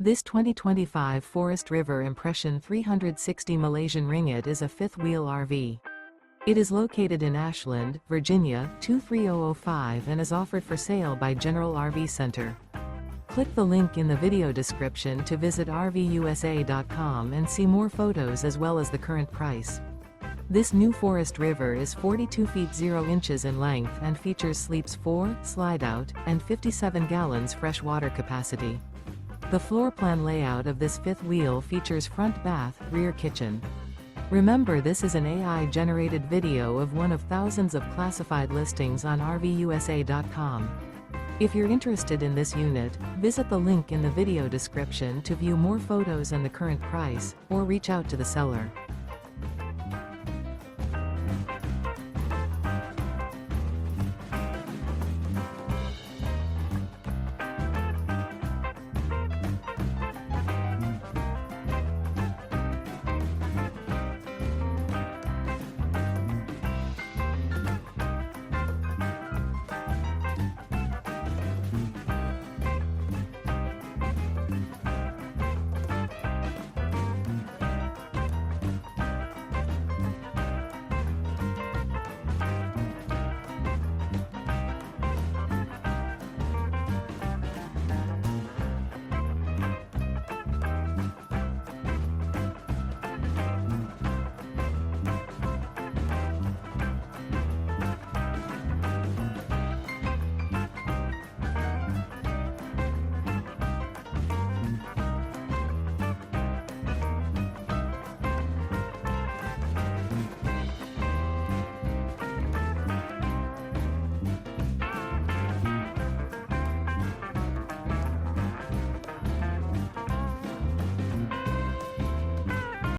This 2025 Forest River Impression 360 Malaysian Ringgit is a fifth-wheel RV. It is located in Ashland, Virginia, 23005 and is offered for sale by General RV Center. Click the link in the video description to visit RVUSA.com and see more photos as well as the current price. This new Forest River is 42 feet 0 inches in length and features sleeps 4, slide-out, and 57 gallons fresh water capacity. The floor plan layout of this fifth wheel features front bath, rear kitchen. Remember, this is an AI-generated video of one of thousands of classified listings on RVUSA.com. If you're interested in this unit, visit the link in the video description to view more photos and the current price, or reach out to the seller.